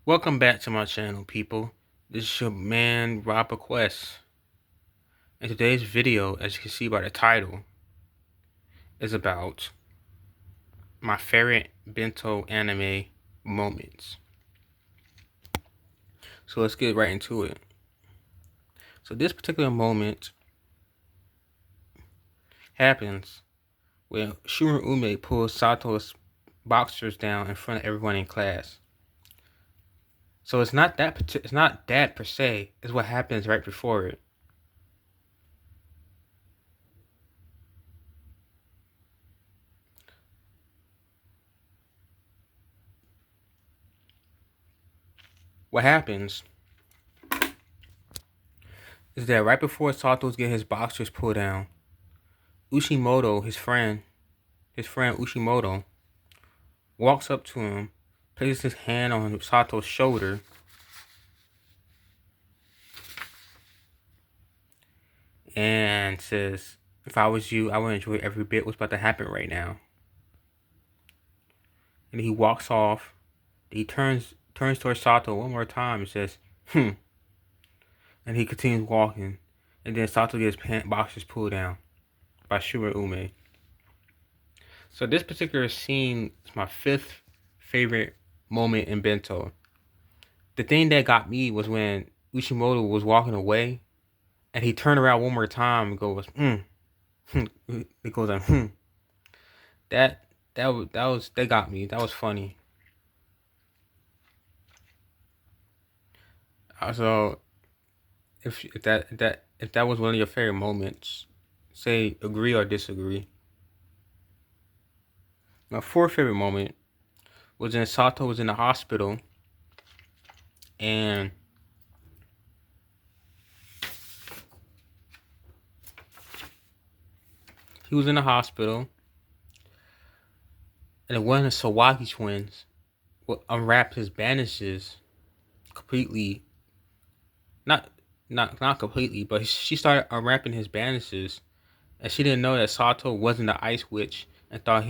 Welcome back to my channel, people. This is your man, Rob Quest. And today's video, as you can see by the title, is about my favorite bento anime moments. So let's get right into it. So this particular moment happens when Shura Ume pulls Sato's boxers down in front of everyone in class. So it's not that per se, it's what happens right before it. What happens is that right before Sato's get his boxers pulled down, Ushimoto, his friend Ushimoto, walks up to him, places his hand on Sato's shoulder, and says, "If I was you, I would enjoy every bit what's about to happen right now." And he walks off. He turns towards Sato one more time and says, "Hmm," and he continues walking. And then Sato gets his boxers pulled down by Shura Ume. So this particular scene is my fifth favorite moment in Bento. The thing that got me was when Ushimoto was walking away, and he turned around one more time and goes, It goes on, That got me. That was funny. Also, if that was one of your favorite moments, say agree or disagree. My fourth favorite moment was when Sato was in the hospital, and he was in the hospital, and one of the Sawaki twins would unwrap his bandages completely. Not completely, but she started unwrapping his bandages, and she didn't know that Sato wasn't the Ice Witch, and thought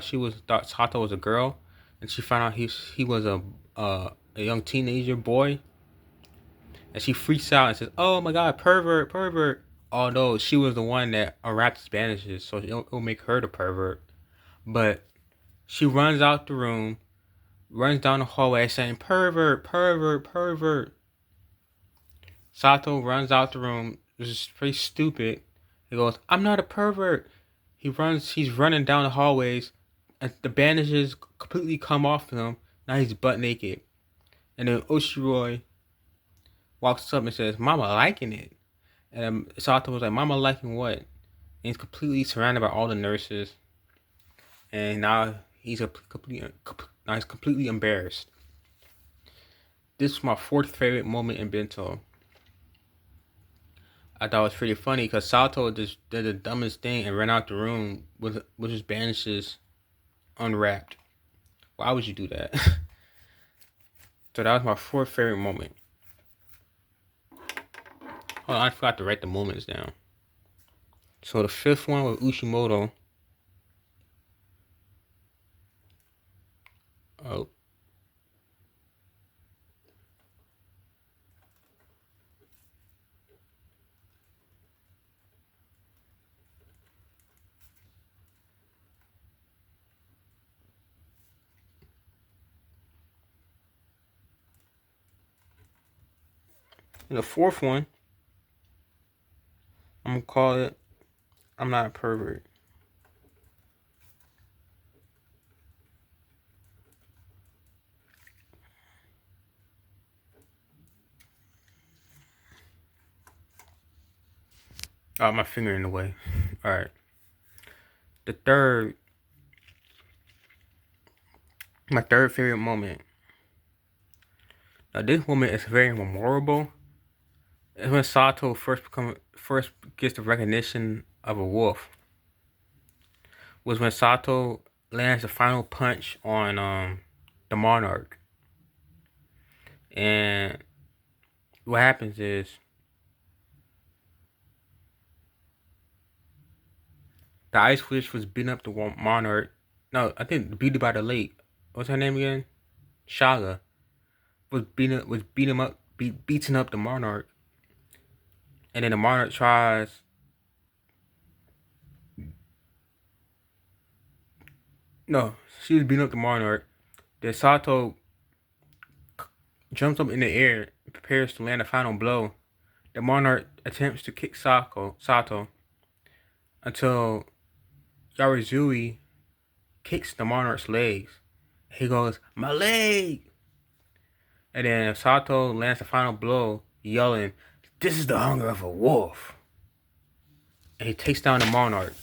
Sato was a girl, and she found out he was a young teenager boy, and she freaks out and says, "Oh my God, pervert, pervert!" Although she was the one that unwrapped his bandages, so it'll make her the pervert. But she runs out the room, runs down the hallway saying, "Pervert, pervert, pervert." Sato runs out the room, which is pretty stupid. He goes, "I'm not a pervert." He's running down the hallways, and the bandages completely come off him. Now he's butt naked. And then Oshiroi walks up and says, "Mama liking it." And Sato was like, "Mama liking what?" And he's completely surrounded by all the nurses. And now he's completely embarrassed. This was my fourth favorite moment in Bento. I thought it was pretty funny because Sato just did the dumbest thing and ran out the room with his bandages unwrapped. Why would you do that? So that was my fourth favorite moment. Hold on, I forgot to write the moments down. So the fifth one was Ushimoto. Oh. And the fourth one, I'm gonna call it "I'm Not a Pervert." Oh, my finger in the way. Alright. My third favorite moment. Now this moment is very memorable. It's when Sato first gets the recognition of a wolf. Was when Sato lands the final punch on the Monarch. And what happens is the Ice Witch was beating up the Monarch. No, I think Beauty by the Lake. What's her name again? Shaga. beating up the monarch, and then the monarch tries. No, she was beating up the monarch. Then Sato jumps up in the air and prepares to land a final blow. The monarch attempts to kick Sato until Yarizui kicks the monarch's legs. He goes, "My leg!" And then Sato lands the final blow, yelling, "This is the hunger of a wolf." And he takes down the monarch.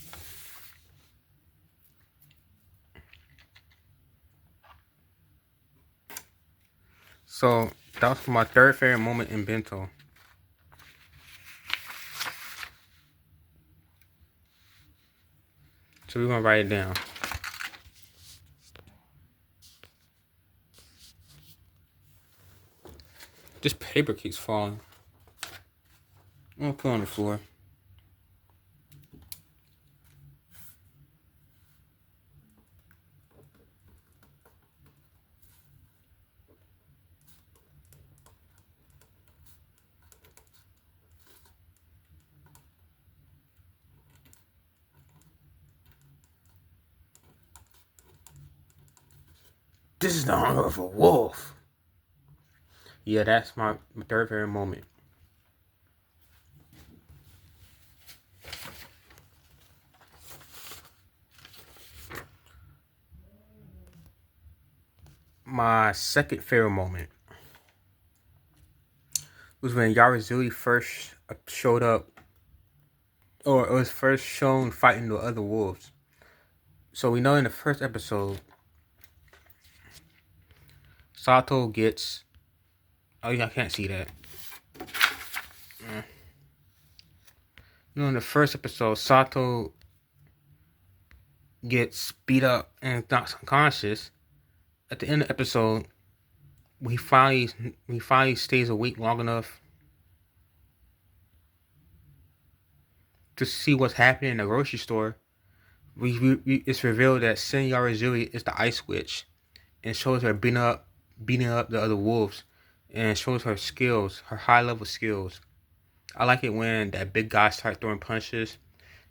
So that was my third favorite moment in Bento. So we're gonna write it down. This paper keeps falling. I'm gonna put it on the floor. This is the hunger of a wolf. Yeah, that's my third favorite moment. My second favorite moment was when Yarizui first showed up, or it was first shown fighting the other wolves. So we know in the first episode, Sato gets. Oh yeah, I can't see that. You know, in the first episode, Sato gets beat up and knocks unconscious. At the end of the episode, he finally stays awake long enough to see what's happening in the grocery store. It's revealed that Sen Yarizui is the Ice Witch, and shows her beating up the other wolves, and shows her skills, her high level skills. I like it when that big guy starts throwing punches,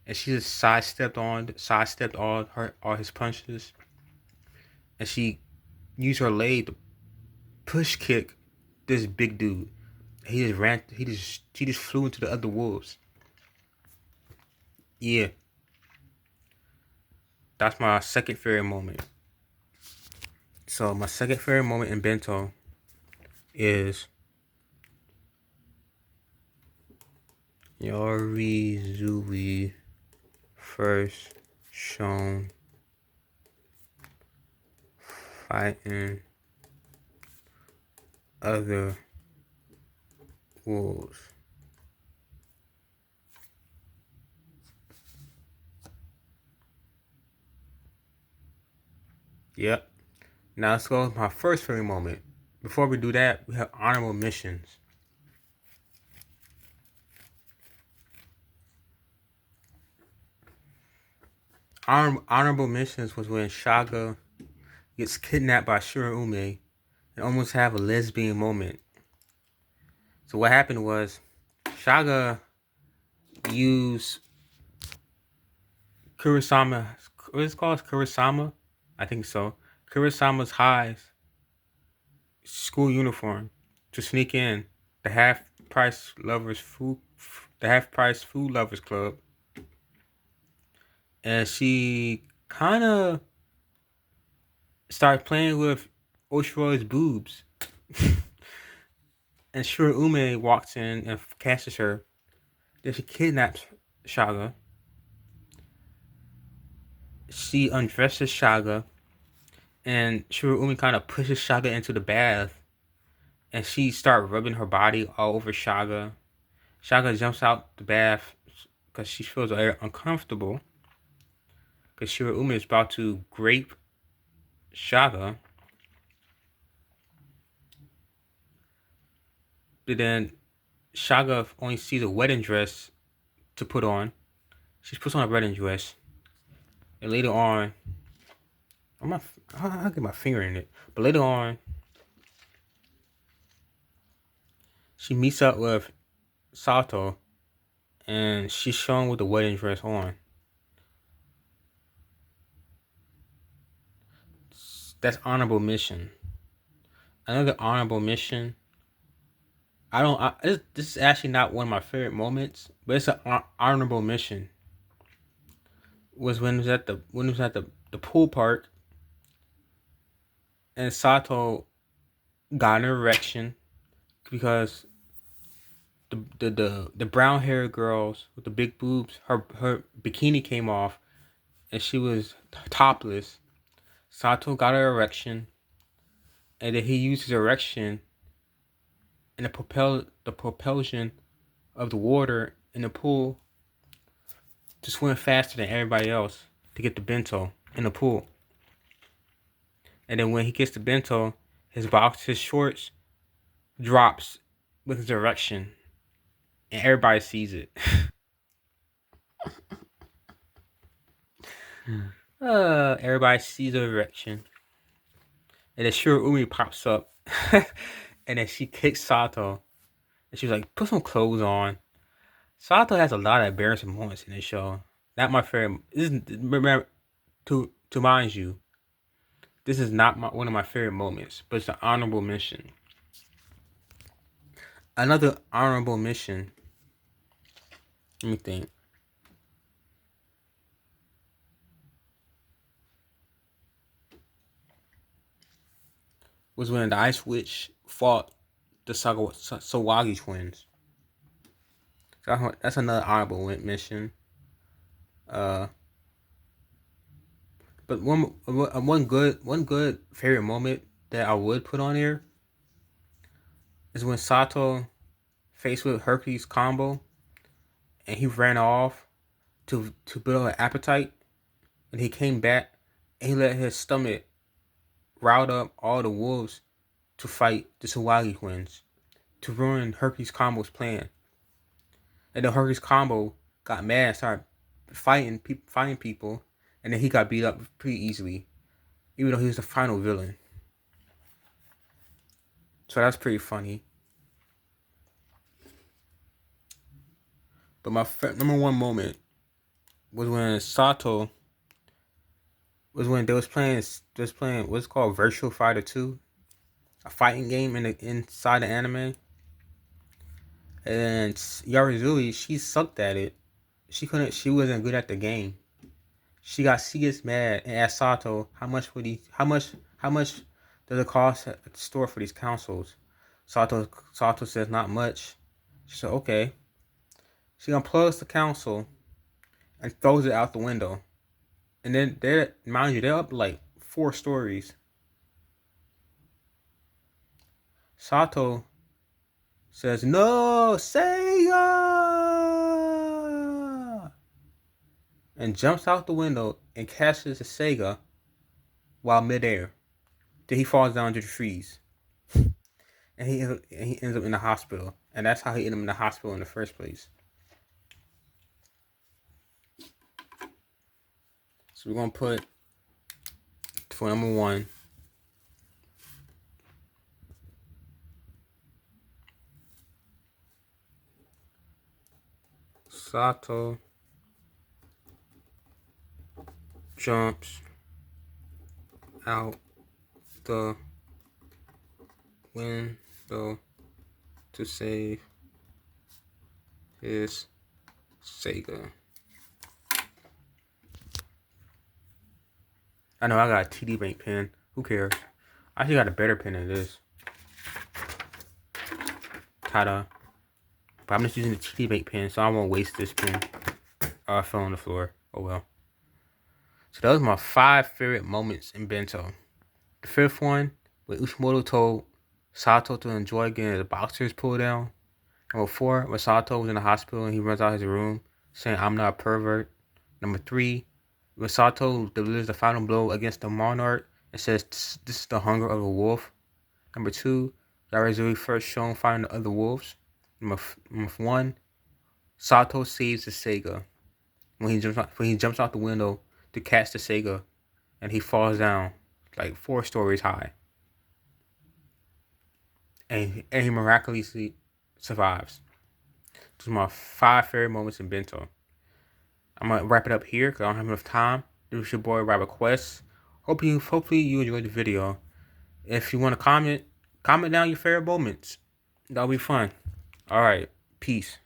and she just sidestepped all his punches, and she used her leg to push kick this big dude. He just flew into the other wolves. Yeah, that's my second favorite moment. So my second favorite moment in Bento is Yarizui first shown fighting other wolves. Yep. Now let's go with my first favorite moment. Before we do that, we have honorable missions. Honorable missions was when Shaga gets kidnapped by Shiraume and almost have a lesbian moment. So what happened was Shaga used Kurosama. What is it called? Kurosama? I think so. Kurosama's high school uniform to sneak in the half-price food lovers club, and she kind of started playing with Oshiro's boobs. And Shiraume walks in and catches her. Then she kidnaps Shaga. She undresses Shaga, and Shiraume kind of pushes Shaga into the bath, and she starts rubbing her body all over Shaga. Shaga jumps out the bath because she feels very uncomfortable because Shiraume is about to grape Shaga. But then Shaga only sees a wedding dress to put on. She puts on a wedding dress. And later on, I'll get my finger in it. But later on, she meets up with Sato, and she's shown with the wedding dress on. That's honorable mission. Another honorable mission. I don't. This is actually not one of my favorite moments, but it's an honorable mission. Was when it was at the pool park, and Sato got an erection because the brown haired girls with the big boobs, her bikini came off, and she was topless. Sato got an erection, and then he used his erection and the propulsion of the water in the pool to swim faster than everybody else to get the bento in the pool. And then when he gets the bento, his shorts drops with his erection, and everybody sees it. Everybody sees the erection, and then Shirumi pops up, and then she kicks Sato, and she's like, "Put some clothes on." Sato has a lot of embarrassing moments in this show. Not my favorite. Remember, to mind you, this is not one of my favorite moments, but it's an honorable mention. Another honorable mention. Let me think. Was when the Ice Witch fought the Sawagi twins. So that's another honorable mention. But one good favorite moment that I would put on here is when Sato faced with Hercules combo, and he ran off to build an appetite, and he came back and he let his stomach riled up all the wolves to fight the Sawagi twins to ruin Hercules combo's plan. And then Hercules combo got mad and started fighting people, and then he got beat up pretty easily, even though he was the final villain. So that's pretty funny. But my number one moment was when Sato was when they was playing what's called Virtual Fighter 2, a fighting game inside the anime. And Yarizui, she sucked at it. She wasn't good at the game. She gets mad and asked Sato how much does it cost at the store for these consoles? Sato says not much. She said okay. She unplugs the console and throws it out the window. And then they're up like 4 stories. Sato says, "No, Sega!" and jumps out the window and catches the Sega while midair. Then he falls down to the trees. And he ends up in the hospital. And that's how he ended up in the hospital in the first place. So we're going to put, for number 1, Sato jumps out the window to save his Sega. I know I got a TD Bank pen. Who cares? I actually got a better pen than this. Ta-da. But I'm just using the TD Bank pen, so I won't waste this pen. Oh, I fell on the floor. Oh well. So those are my 5 favorite moments in Bento. The 5th one, when Ushimoto told Sato to enjoy getting his boxers pulled down. Number 4, when Sato was in the hospital and he runs out of his room saying, "I'm not a pervert." Number 3, when Sato delivers the final blow against the monarch and says, "This is the hunger of a wolf." Number 2, Yarizui first shown fighting the other wolves. Number 1, Sato saves the Sega when he jumps out the window to catch the Sega, and he falls down like 4 stories high, and he miraculously survives. Those are my 5 favorite moments in Bento. I'm gonna wrap it up here because I don't have enough time. This was your boy Robert Quest. Hopefully you enjoyed the video. If you want to comment down your favorite moments. That'll be fun. All right, peace.